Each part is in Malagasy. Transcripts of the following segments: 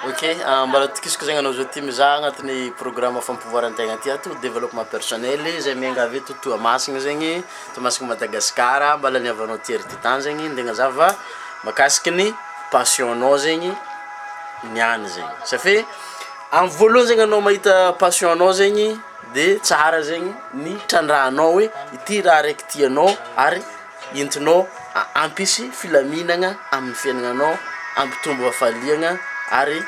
Ok, mbola tikisiko zegny anao zao ty mizaha agnatin'ny programme fampivoaran-tegna ty ato développement personnel zay mianga avy eto Toamasina zegny Toamasina Madagasikara mbola niavanao THIERRY Titan zegny ndegna zava makasiky ny passion-nao zegny niany zegny safi am voalohany zegny anao mahita passion-nao zegny de tsara zegny ny trandrahanao hoe ity raha raiky tianao ary entinao ampisy filaminagna amin'ny fiaignananao ampitombo hafaliagna ary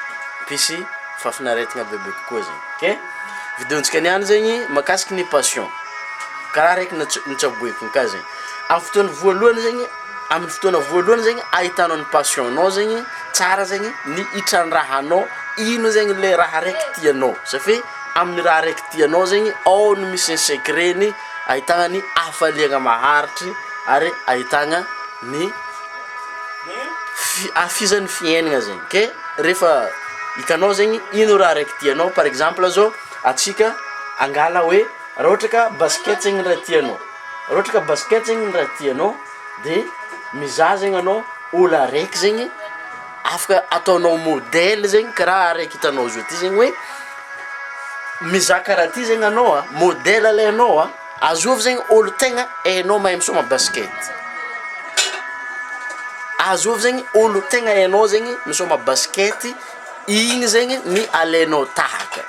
pisy fafinaretagna bebe kokoa zegny ok vidéontsika niany zegny makasiky ny passion karaha raiky nitsaboeko ka zegny amin'ny fotoana voalohany zegny amin'ny fotoana voalohany zegny ahitanao ny passion-nao zegny tsara zegny ny itrandrahanao ino zegny le raha raiky tianao safi amin'ny raha raiky tianao zegny ao no misy secret-ny ahitagna ny hafaliagna maharitry ary ahitagna ny afizan'ny fiaignana zegny ok rehefa hitanao zegny ino raha raiky tianao par exemple zao atsika angala hoe raha ohatra ka basket zegny raha tianao raha ohatra ka basket zegny raha tianao de mizaha zegny anao olo araiky zegny afaka ataonao modèle zegny karaha araiky hitanao zao ty zegny hoe mizaha karaha ty zegny anao modèle alainao azovy zegny olo tegna hainao mahay misoma basket azovy zegny olo tegna hainao zegny misoma basket igny zegny ny alainao tahaka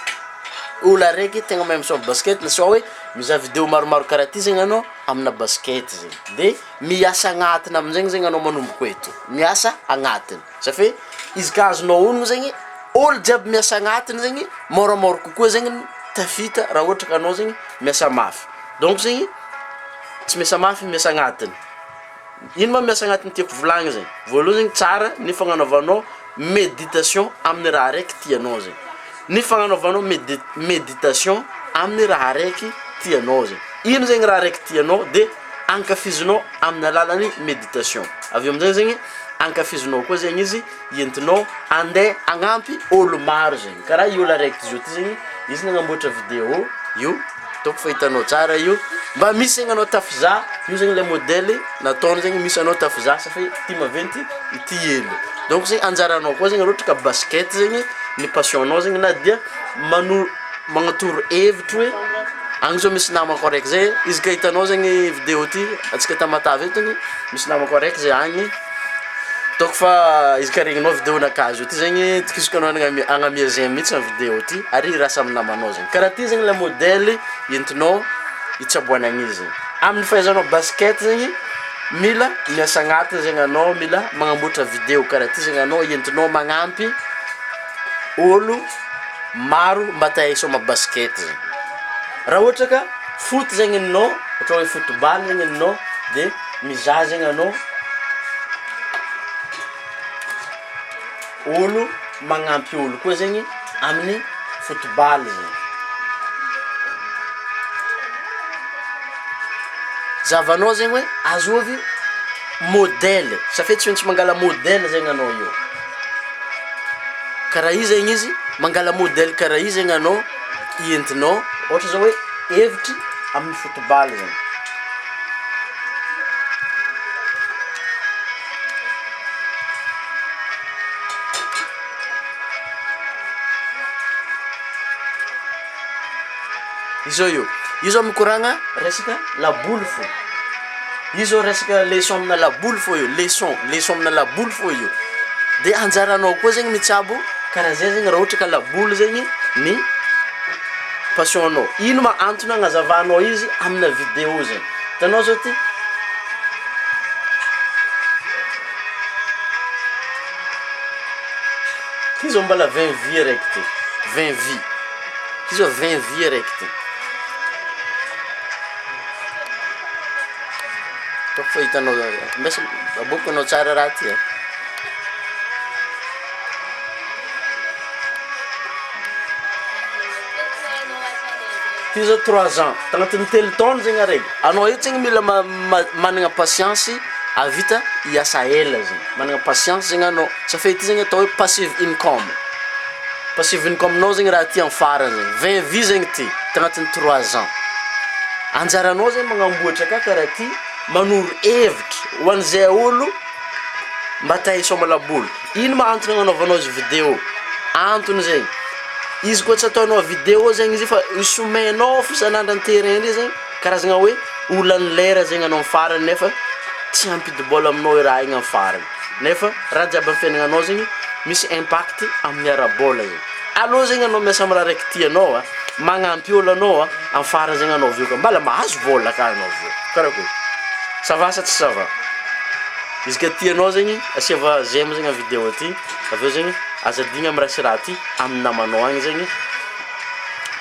olo araiky tegna mahay misoma basket na so hoe mizaha vidéo maromaro karaha ty zegny anao amina basket zegny de miasa agnatiny amin'zegny zegny anao manomboko eto miasa agnatiny safi izy ka azonao onogno zegny olo jiaby miasa agnatiny zegny moramora kokoa zegny tafita raha ohatra ka anao zegny miasa mafy donc zegny tsy miasa mafy miasa agnatiny ino ma miasa agnatiny tiako volagny zegny voalohany zegny tsara ny fagnanaovanao méditation amin'ny raha raiky tianao zegny ny fagnanaovanao méditation amin'ny raha raiky tianao zegny ino zegny raha raiky tianao de ankafizinao amin'ny alalan'ny méditation avy eo amin'izay zegny ankafizinao koa zegny izy entinao andeha agnampy olo maro zegny karaha io olo araiky zao ty zegny izy nagnamboatra vidéo io toko fahitanao tsara io mba misy zegny anao tafizaha io zegny le modèle nataony zegny misy anao tafizaha safi ty maventy ity elo donc zegny anjaranao koa zegny ohatra ka basket zegny ny passion-nao zegny na dia magnatoro hevitry hoe agny zao misy namako araiky zay izy ka hitanao zegny vidéo ty atsika tamatavy eto zegny misy namako araiky zay agny toko fa izy ka regninao vidéo nakazo ty zegny tikisiko anao agnamia zay mihitsy ny vidéo ty ary rasa amin'ny namanao zegny karaha ty zegny le modèle entinao hitsaboanagny izy amin'ny fahaizanao basket zegny mila miasa agnatiny zegny anao mila magnamboatra vidéo karaha ty zegny anao entinao magnampy olo maro mba ta hisoma basket zegny raha ohatra ka foot zegny ninao ohatra hoe football zegny ninao de mizaha zegny anao olo magnampy olo koa zegny amin'ny football zegny zavanao zegny hoe azovy modèle safi tsy maintsy mangala modèle zegny anao io karaha io zegny izy mangala modèle karaha io zegny anao entinao ohatra zao hoe hevitry amin'ny football zegny io zao mikoragna resaka laboly fo io zao resaka leçon amina laboly fo io leçon amina laboly fo io de anjaranao koa zegny mitsabo karaha zay zegny raha ohatra ka laboly zegny ny passion-nao ino ma antony agnazavanao izy amina vidéo zegny hitanao zao ty ty zao mbala 20 vie raiky ty 20 vie ty zao 20 vie raiky ty toko fa hitanao mbesa aboakanao tsara raha ty ty zao 3 ans tagnatin'ny telo taona zegny araiky anao eto zegny mila managna patience avita hiasa ela zegny managna patience zegny anao safi ty zegny atao hoe passive income nao zegny raha ty amin'ny farany zegny 20 vie zegny ty tagnatin'ny 3 ans anjaranao zegny magnamboatra ka karaha ty manoro hevitry ho an'izay olo mba ta hisoma laboly ino ma antony agnanaovanao izy vidéo antony zegny izy koa tsy ataonao vidéo zegny izy fa isomenao fisan'andro ny terrain ry zegny karazagna hoe olan'ny lera zegny anao farany nefa tsy ampidi-bola aminao i raha igny amin'ny farany nefa raha jiaby amin'ny fiaignananao zegny misy impact amin'ny ara-bola zegny aloha zegny anao miasa amin'ny raha raiky tianao magnampy olo anao amin'ny farany zegny anao veo ka mbala mahazo vola ka anao veo karakory ça va sa tsy ça va izy ka tianao zegny asiava j'aime zegny amin'ny vidéo ty aveo zegny azadigna amin'ny raha sy raha ty amin'ny namanao agny zegny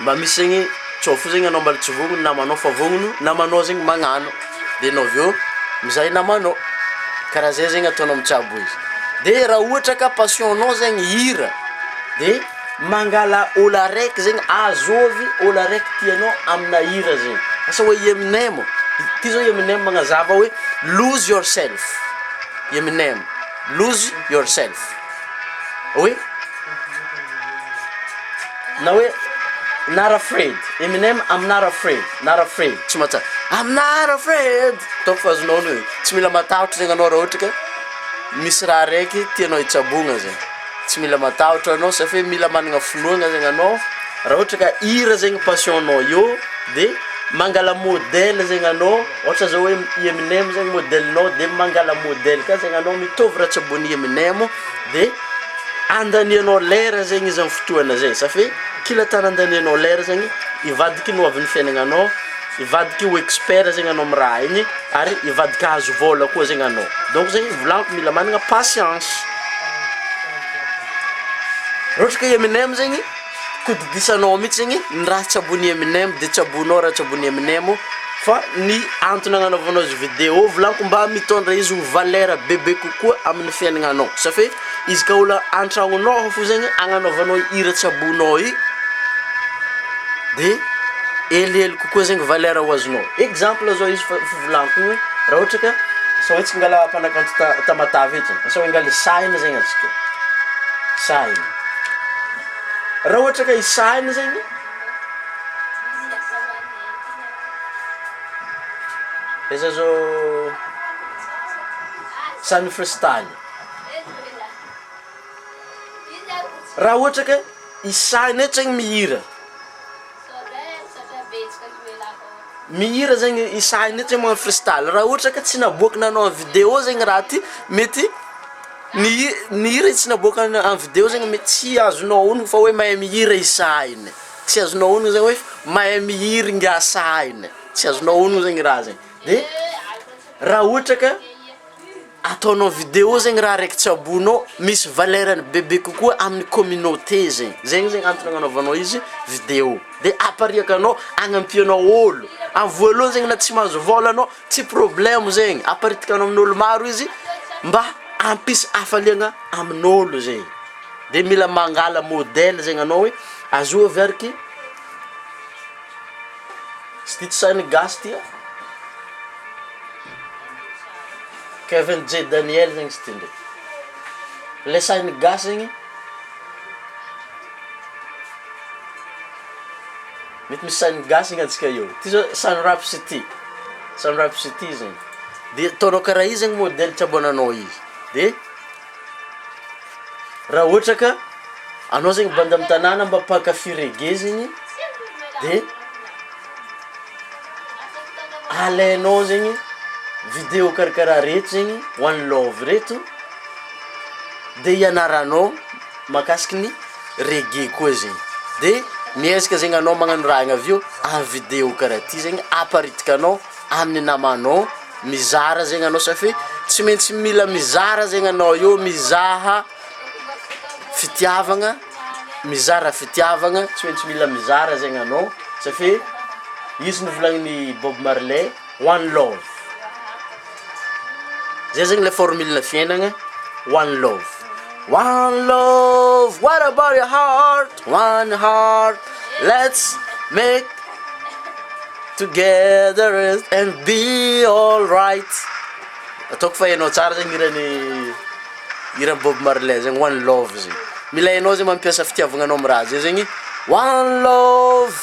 mba misy zegny tsôfo zegny anao mbala tsy vogno namanao fa vogno namanao zegny magnano de anao aveo mizahay namanao karaha zay zegny ataonao mitsabo izy de raha ohatra ka passion-nao zegny hira de mangala olo araiky zegny azovy olo araiky tianao amina hira zegny asa hoe Eminem ty zao Eminem magnazava hoe lose yourself Eminem lose yourself oui na hoe not afraid Eminem I'm not afraid tsy matsara I'm not afraid toko fazonao hoe tsy mila matahotra zegny anao raha ohatra ka misy raha raiky tianao hitsabogna zegny tsy mila matahotra anao safe mila managna finoagna zegny anao raha ohatra ka hira zegny passion-nao io de mangala modèle zegny anao ohatra zao hoe Eminem zegny modèlenao de mangala modèle ka zegny anao mitovy raha tsabony Eminem de andanianao lera zegny izy amin'ny fotoana zay safe kila tany andanianao lera zegny ivadiky noavin'ny fiaignananao ivadiky ho expert zegny anao amin'ny raha igny ary ivadiky hazo vola koa zegny anao donc zegny volaniko mila managna patience ohatra ka Eminem zegny kodidisanao mihitsy zegny ny raha tsabony Eminem de tsabonao raha tsabony Eminem fa ny antony agnanaovanao izy vidéo volaniko mba mitondra izy ho valeur bebe kokoa amin'ny fiaignananao safe izy ka olo an-tragnonao fo zegny agnanaovanao hira tsabonao i de helihely kokoa zegny valeur ho azonao exemple zao izy fivolaniko igny raha ohatra ka sa hoe tsy ngala mpanakanto tamatavy etsy sa hoe ngala isaina zegny atsika isaina raha ohatra ka isaina zegny eza zao sany freestyle raha ohatra ka isaina eto zegny mihira zegny isaina eto zegny magnano freestyle raha ohatra ka tsy naboakina anao amin'ny vidéo zegny raha ty mety ny hira tsy naboaka amin'ny vidéo zegny mety tsy azonao onogno fa hoe mahay mihira isaina tsy azonao onogno zegny hoe mahay mihira ingasaina tsy azonao onogno zegny raha zegny de raha ohatra ka ataonao vidéo zegny raha raiky tsabonao misy valerany bebe kokoa amin'ny communauté zegny zegny antony agnanaovanao izy vidéo de apariaka anao agnampianao olo amin'ny voalohany zegny na tsy mahazo vola anao tsy problème zegny aparitika anao amin'olo maro izy mba ampisy hafaliagna amin'olo zegny de mila mangala modèle zegny anao hoe azovy ariky sy ty tsany gasy ty Kevin J Daniel zegny sy ty ndraiky le sainy gasy zegny mety misy sainy gasy igny antsika eo ty zao sany rap city zegny de ataonao karaha izy zegny modèle tsabonanao izy de raha ohatra ka anao zegny banda amin'ny tanàna mba mpankafy reggae zegny de alainao zegny vidéo karakaraha reto zegny one love reto de ianaranao makasiky ny reggae koa zegny de miezaka zegny anao magnano raha igny aveo amin'ny vidéo karaha ty zegny aparitika anao amin'ny namanao mizara zegny anao safe tsy maintsy mila mizara zegny anao io mizaha fitiavagna tsy maintsy mila mizara zegny anao safe izy novolagnin'ny Bob Marley one love zay zegny le formule na fiainagna one love what about your heart one heart let's make together and be all right ataoko fa hainao tsara zegny iran'ny Bob Marley zegny one love zegny mila hainao zegny mampiasa fitiavagna anao amin'ny raha zay zegny one love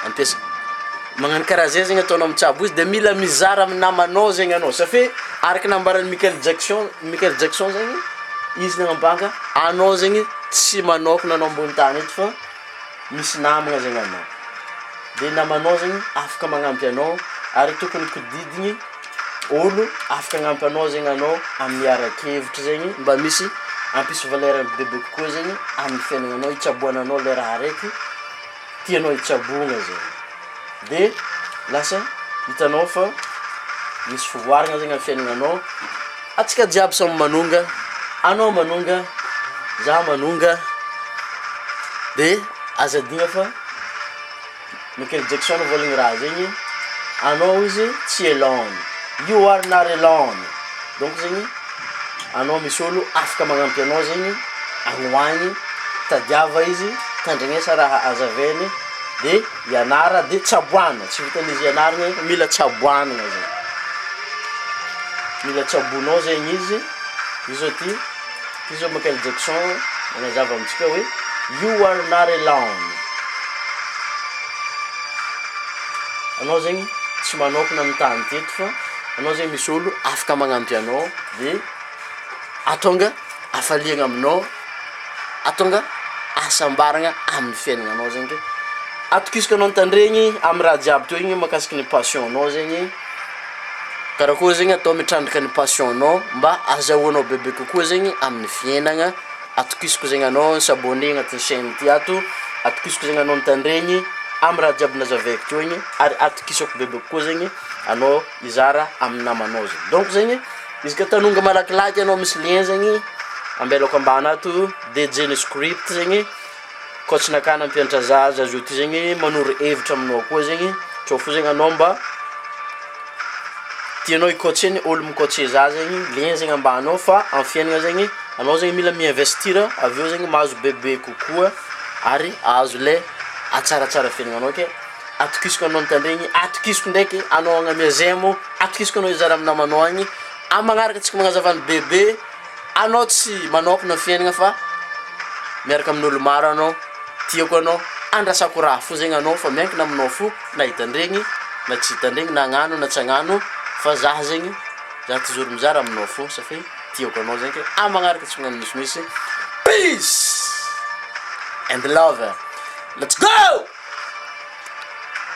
ampiasa magnano karaha zay zegny ataonao mitsabo izy de mila mizara amin'ny namanao zegny anao safe araka nambaran'ny Michael Jackson zegny izy nagnambanga anao zegny tsy manokana anao ambony tany eto fa misy namagna zegny anao, de namanao zegny afaka magnampy anao ary tokony kodidigny olo afaka agnampy anao zegny anao amin'ny arakevitra zegny mba misy ampisy valeur bebe kokoa zegny amin'ny fiaignananao, hitsaboananao le raha araiky tianao hitsabogna zegny. De lasa hitanao fa misy fivoarana zegny amin'ny fiaignananao. Atsika jiaby samy manonga, anao manonga, za manonga, de azadigna fa Michael Jackson voaligny raha zegny, anao izy tsy alone, you are not alone. Donc zegny anao misy olo afaka magnampy anao zegny agnoagny, tadiava izy, tandrignesa raha azavainy, de ianara de tsaboana, tsy vitan'izy ianarana mila tsaboanana zegny, mila tsabonao zegny izy. Izy ty zao Michael Jackson manazava amitsika hoe you are not alone. Anao zegny tsy manokana amin'ny tany teto fa anao zegny misy olo afaka magnampy anao, de atonga afaliagna aminao, atonga asambaragna amin'ny fiaignananao zegny. Ke atokisaka anao tandregny amin'ny raha jiaby teo igny makasiky ny passion-nao zegny, karakory zegny atao mitrandraka ny passion-nao mba azahoanao bebe kokoa zegny amin'ny fiainagna. Atokisako zegny anao sabone agnatin'ny chaîne ty ato, atokisako zegny anao tandregny amin'ny raha jiaby nazavaiko teo igny, ary atokisako bebe kokoa zegny anao izara amin'ny namanao zegny. Donc zegny izy ka tanonga malakilaky anao misy lien zegny ambelako ambana ato DJ ny script zegny, coachnaka nampianatra zaza azo ty zegny manoro hevitra aminao koa zegny, tsao fo zegny anao mba tianao ikoacheny olo mikoache za zegny, lien zegny ambanao fa amin'ny fiaignana zegny anao zegny mila miinvestir, aveo zegny mahazo bebe kokoa ary ahazo le atsaratsara fiaignananao. Ke atokisako anao tandregny, atokisako ndraiky anao agnamia zemo, atokisako anao izara amin'ny namanao agny. Amin'ny magnaraka antsika magnazavany bebe, anao tsy manokana fiaignana fa miaraka amin'olo maro anao, tiako anao andrasako raha fo zegny anao fa miankina aminao fo, na hitandregny na tsy hitandregny, na agnano na tsy agnano, fa zaho zegny za toujours mizara aminao fo safy tiako anao zegny. Ke amin'ny magnaraka antsika magnano misimisy, peace and love, let's go.